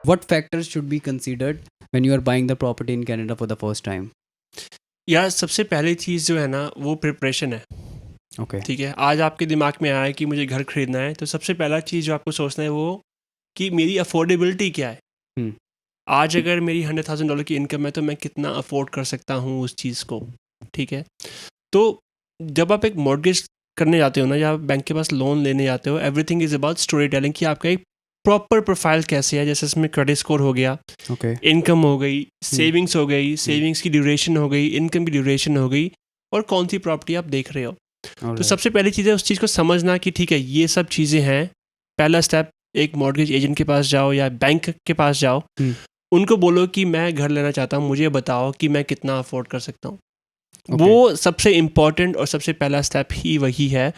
What factors should be considered when you are buying the property in Canada for the first time? यार सबसे पहली चीज़ जो है ना वो प्रिपरेशन है। Okay. ठीक है, आज आपके दिमाग में आया है कि मुझे घर खरीदना है, तो सबसे पहला चीज़ जो आपको सोचना है वो कि मेरी अफोर्डेबिलिटी क्या है। आज अगर मेरी $100,000 की इनकम है तो मैं कितना अफोर्ड कर सकता हूँ उस चीज़ को। ठीक है, तो जब आप एक मॉर्गेज करने जाते हो ना या बैंक के पास लोन लेने जाते हो, everything is about story telling कि आपका एक प्रॉपर प्रोफाइल कैसे है। जैसे इसमें क्रेडिट स्कोर हो गया, इनकम हो गई, सेविंग्स हो गई, सेविंग्स की ड्यूरेशन हो गई, इनकम की ड्यूरेशन हो गई, और कौन सी प्रॉपर्टी आप देख रहे हो। तो सबसे पहली चीज़ है उस चीज़ को समझना कि ठीक है ये सब चीज़ें हैं। पहला स्टेप, एक मॉर्गेज एजेंट के पास जाओ या बैंक के पास जाओ, उनको बोलो कि मैं घर लेना चाहता हूँ, मुझे बताओ कि मैं कितना अफोर्ड कर सकता हूँ। वो सबसे इम्पॉर्टेंट और सबसे पहला स्टेप ही वही है।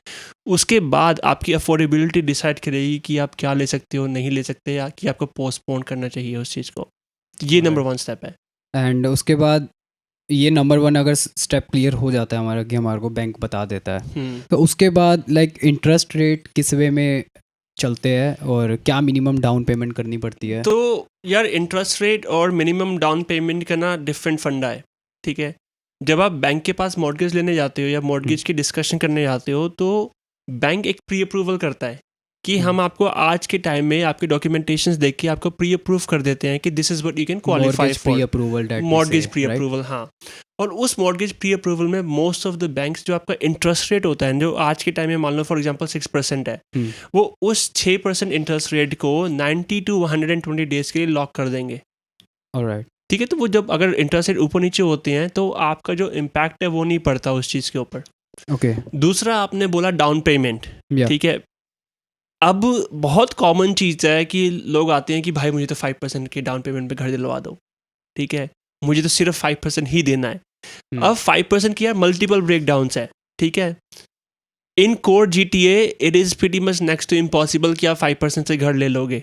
उसके बाद आपकी अफोर्डेबिलिटी डिसाइड करेगी कि आप क्या ले सकते हो, नहीं ले सकते, या कि आपको पोस्टपोन करना चाहिए उस चीज़ को। ये नंबर 1 स्टेप है। एंड उसके बाद ये नंबर 1 अगर स्टेप क्लियर हो जाता है हमारा कि हमारे को बैंक बता देता है, तो उसके बाद लाइक इंटरेस्ट रेट किस वे में चलते हैं और क्या मिनिमम डाउन पेमेंट करनी पड़ती है? तो यार इंटरेस्ट रेट और मिनिमम डाउन पेमेंट का ना डिफरेंट फंडा है। ठीक है, जब आप बैंक के पास मॉर्गेज लेने जाते हो या मॉर्गेज की डिस्कशन करने जाते हो, तो बैंक एक प्री अप्रूवल करता है कि हम आपको आज के टाइम में आपके डॉक्यूमेंटेशंस देख के आपको प्री अप्रूव कर देते हैं कि this is what you can qualify for mortgage pre approval. हाँ, और उस मॉर्गेज प्री अप्रूवल में मोस्ट ऑफ द बैंक्स जो आपका इंटरेस्ट रेट होता है, जो आज के टाइम में मान लो फॉर एग्जांपल 6% है, वो उस 6% इंटरेस्ट रेट को 90 to 120 डेज के लिए लॉक कर देंगे। ऑलराइट, ठीक है, तो वो जब अगर इंटरेस्ट रेट ऊपर नीचे होते हैं तो आपका जो इम्पैक्ट है वो नहीं पड़ता उस चीज़ के ऊपर। ओके। दूसरा आपने बोला डाउन पेमेंट। ठीक है, अब बहुत कॉमन चीज़ है कि लोग आते हैं कि भाई मुझे तो 5% के डाउन पेमेंट पे घर दिलवा दो। ठीक है, मुझे तो सिर्फ 5% ही देना है। अब 5% की यार मल्टीपल ब्रेकडाउन्स है। ठीक है, in core GTA it is pretty much next to impossible कि आप 5% से घर ले लोगे।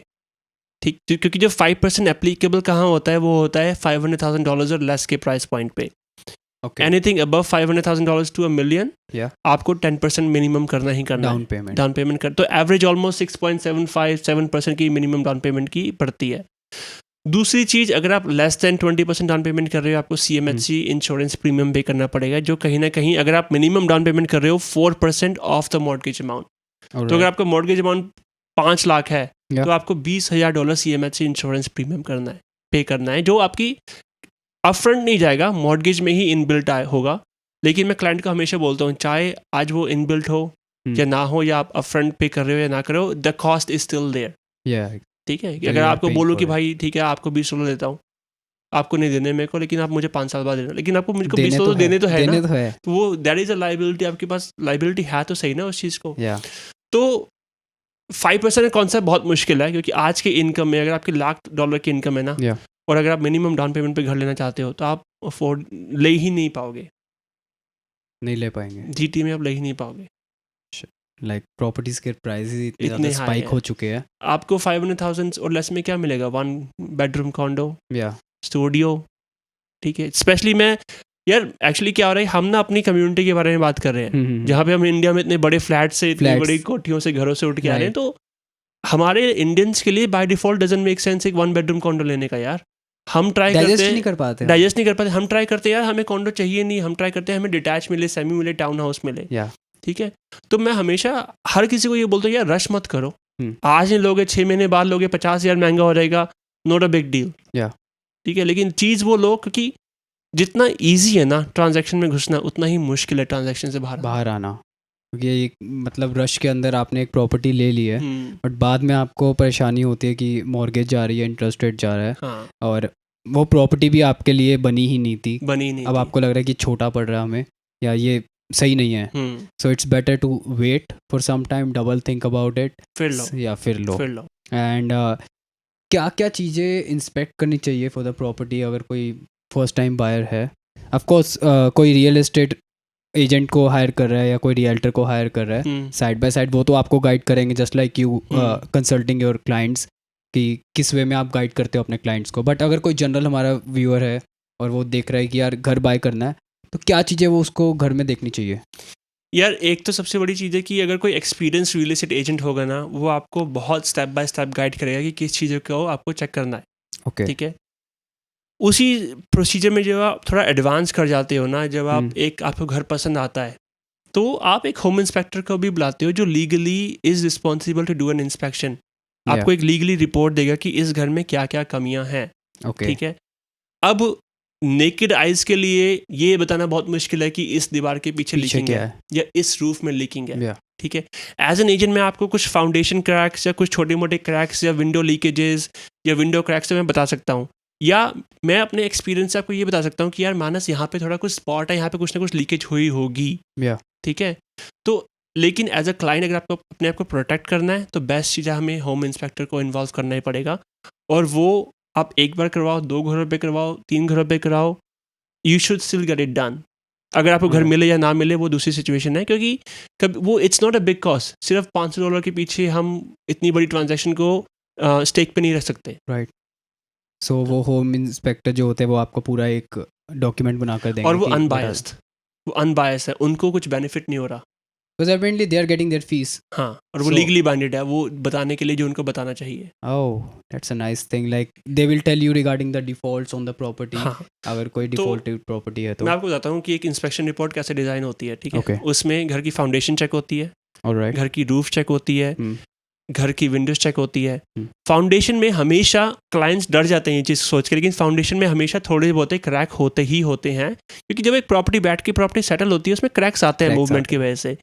ठीक, क्योंकि जो 5% एप्लीकेबल कहाँ होता है, वो होता है $500,000 और लेस के प्राइस पॉइंट पे। एनीथिंग अबव $500,000 to $1 million, आपको 10% मिनिमम करना ही करना है डाउन पेमेंट कर। तो एवरेज ऑलमोस्ट 6.75-7% की मिनिमम डाउन पेमेंट की पड़ती है। दूसरी चीज़, अगर आप लेस देन 20% डाउन पेमेंट कर रहे हो, आपको CMHC इंश्योरेंस प्रीमियम पे करना पड़ेगा, जो कहीं ना कहीं अगर आप मिनिमम डाउन पेमेंट कर रहे हो 4% ऑफ द मॉर्गेज अमाउंट। तो अगर आपका मॉर्गेज अमाउंट 5 लाख है, तो आपको $20,000 CMHC इंश्योरेंस प्रीमियम करना है, पे करना है, जो आपकी अपफ्रंट नहीं जाएगा, मॉर्गेज में ही इनबिल्ट होगा। लेकिन मैं क्लाइंट को हमेशा बोलता हूँ, चाहे आज वो इनबिल्ट हो या ना हो, या आप अपफ्रंट पे कर रहे हो या ना करो, the cost is still there. ठीक है, कि अगर आपको बोलो कि भाई ठीक है आपको $20 देता हूँ, आपको नहीं देने मेरे को, लेकिन आप मुझे 5 साल बाद देना, लेकिन आपको मुझको $20 देने तो है ना, तो वो दैट इज अ लाइबिलिटी। आपके पास लाइबिलिटी है तो सही ना उस चीज़ को। तो 5% कॉन्सेप्ट बहुत मुश्किल है, क्योंकि आज के इनकम में अगर आपके $1,00,000 की इनकम है ना, और अगर आप मिनिमम डाउन पेमेंट पे घर लेना चाहते हो, तो आप अफोर्ड ले ही नहीं पाओगे, नहीं ले पाएंगे। GT में आप ले ही नहीं पाओगे। लाइक प्रॉपर्टीज के प्राइसेस इतने ज़्यादा स्पाइक हो चुके हैं। आपको 500,000 और लेस में क्या मिलेगा? 1 बेडरूम कॉन्डो या स्टूडियो। ठीक है, स्पेशली मैं यार एक्चुअली क्या हो रहा है, हम ना अपनी कम्युनिटी के बारे में बात कर रहे हैं, जहाँ पे हम इंडिया में इतने बड़े फ्लैट से, इतनी बड़ी कोठियों से, घरों से उठ के आ रहे हैं। तो हमारे इंडियंस के लिए by default doesn't make sense एक 1 बेडरूम कॉन्डो लेने का। यार हम ट्राई करते हैं, डाइजेस्ट नहीं कर पाते। हम ट्राई करते हैं यार हमें कॉन्डो चाहिए नहीं, हम ट्राई करते हैं हमें डिटैच मिले, सेमी मिले, टाउन हाउस मिले। ठीक है, तो मैं हमेशा हर किसी को ये बोलता हूँ यार रश मत करो। आज नहीं लोगे, 6 महीने बाद लोगे, 50,000 महंगा हो जाएगा, नॉट अ बिग डील। ठीक है, लेकिन चीज़ वो लो, क्योंकि जितना ईजी है ना ट्रांजैक्शन में घुसना, उतना ही मुश्किल है ट्रांजैक्शन से बाहर आना। क्योंकि मतलब रश के अंदर आपने एक प्रॉपर्टी ले ली है, बट बाद में आपको परेशानी होती है कि मॉर्गेज जा रही है, इंटरेस्ट रेट जा रहा है। हाँ। और वो प्रॉपर्टी भी आपके लिए बनी ही नहीं थी। अब आपको लग रहा है कि छोटा पड़ रहा है हमें, या ये सही नहीं है। So it's better to wait for some time, double think about it, फिर लो। एंड क्या क्या चीज़ें इंस्पेक्ट करनी चाहिए फॉर द प्रॉपर्टी अगर कोई फर्स्ट टाइम बायर है? ऑफ कोर्स कोई रियल एस्टेट एजेंट को हायर कर रहा है या कोई रियल्टर को हायर कर रहा है, साइड बाय साइड वो तो आपको गाइड करेंगे, just like you consulting your clients, कि किस वे में आप गाइड करते हो अपने क्लाइंट्स को। बट अगर कोई जनरल हमारा व्यूअर है और वो देख रहा है कि यार घर बाय करना है, तो क्या चीज़ें वो उसको घर में देखनी चाहिए? यार एक तो सबसे बड़ी चीज़ है कि अगर कोई एक्सपीरियंस रियल एस्टेट एजेंट होगा ना, वो आपको बहुत स्टेप बाय स्टेप गाइड करेगा कि किस चीज़ों को आपको चेक करना है। ओके, ठीक है। उसी प्रोसीजर में जब आप थोड़ा एडवांस कर जाते हो ना, जब आप आपको घर पसंद आता है तो आप एक होम इंस्पेक्टर को भी बुलाते हो जो legally is responsible to do an inspection. आपको एक लीगली रिपोर्ट देगा कि इस घर में क्या क्या कमियां हैं, ठीक है। अब नेकेड आइज के लिए ये बताना बहुत मुश्किल है कि इस दीवार के पीछे लीकिंग है या इस रूफ में लीकिंग है, ठीक है। एज एन एजेंट मैं आपको कुछ फाउंडेशन क्रैक्स या कुछ छोटे मोटे क्रैक्स या विंडो लीकेजेस या विंडो क्रैक्स से मैं बता सकता हूँ, या मैं अपने एक्सपीरियंस से आपको ये बता सकता हूँ कि यार मानस यहाँ पे थोड़ा कुछ स्पॉट है, यहाँ पे कुछ ना कुछ लीकेज हुई होगी, ठीक है। तो लेकिन एज अ क्लाइंट अगर आपको अपने आप को प्रोटेक्ट करना है तो बेस्ट चीज़ है हमें होम इंस्पेक्टर को इन्वॉल्व करना ही पड़ेगा। और वो आप एक बार करवाओ, 2 घरों पे करवाओ, 3 घरों पे कराओ, you should still get it done. अगर आपको घर मिले या ना मिले वो दूसरी सिचुएशन है, क्योंकि कभी वो it's not a big cost. सिर्फ $500 के पीछे हम इतनी बड़ी ट्रांजैक्शन को स्टेक पे नहीं रख सकते, राइट। सो वो होम इंस्पेक्टर जो होते हैं वो आपको पूरा एक डॉक्यूमेंट बना कर देंगे और वो अनबायस्ड है, उनको कुछ बेनिफिट नहीं हो रहा, because apparently they are getting their fees. हाँ, और वो लीगली बाइंडेड है वो बताने के लिए जो उनको बताना चाहिए। Oh, that's a nice thing. Like they will tell you regarding the defaults on the property. हाँ, अगर कोई डिफॉल्टेड प्रॉपर्टी है तो मैं आपको बताता हूँ कि एक इंस्पेक्शन रिपोर्ट कैसे डिज़ाइन होती है, ठीक है। Okay. उसमें घर की फाउंडेशन चेक होती है, Alright. घर की रूफ चेक होती है, घर की विंडोज चेक होती है। फाउंडेशन में हमेशा क्लाइंट्स डर जाते हैं ये चीज़ सोच के, लेकिन फाउंडेशन में हमेशा थोड़े बहुत क्रैक होते ही होते हैं, क्योंकि जब एक प्रॉपर्टी बैठ के प्रॉपर्टी सेटल होती है उसमें क्रैक्स आते हैं मूवमेंट की वजह से।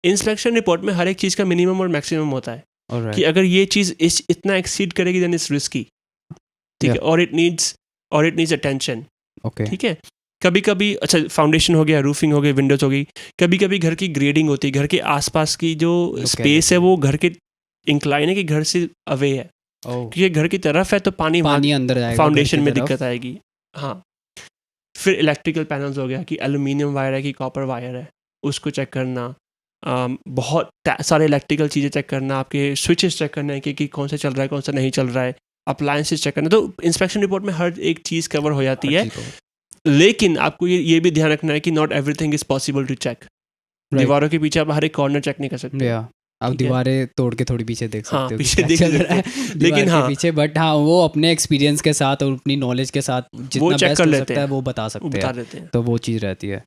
इंस्पेक्शन रिपोर्ट में हर एक चीज़ का मिनिमम और मैक्सिमम होता है, कि अगर ये चीज़ इतना एक्सीड करेगी देन इट्स रिस्की, ठीक है, और इट नीड्स अटेंशन, ठीक है। कभी कभी अच्छा फाउंडेशन हो गया, रूफिंग हो गई, विंडोज हो गई, कभी कभी घर की ग्रेडिंग होती है, घर के आसपास की जो स्पेस है वो घर के इंक्लाइन है कि घर से अवे है, क्योंकि घर की तरफ है तो पानी अंदर जाएगा, फाउंडेशन में दिक्कत आएगी। हाँ, फिर इलेक्ट्रिकल पैनल्स हो गया कि एल्यूमिनियम वायर है कि कॉपर वायर है, उसको चेक करना, बहुत सारे इलेक्ट्रिकल चीज़ें चेक करना, आपके स्विचेस चेक करना है कि कौन सा चल रहा है कौन सा नहीं चल रहा है, अप्लायंसेस चेक करना। तो इंस्पेक्शन रिपोर्ट में हर एक चीज़ कवर हो जाती है, लेकिन आपको ये भी ध्यान रखना है कि not everything is possible to check. दीवारों के पीछे आप हर एक कॉर्नर चेक नहीं कर सकते, आप दीवारें तोड़ के थोड़ी पीछे देख सकते हो, पीछे देख सकते हैं, लेकिन हाँ पीछे, बट हाँ वो अपने एक्सपीरियंस के साथ और अपनी नॉलेज के साथ जितना वो चेक बेस्ट कर हो लेते सकता है हैं, वो बता सकते हैं, तो वो चीज़ रहती है।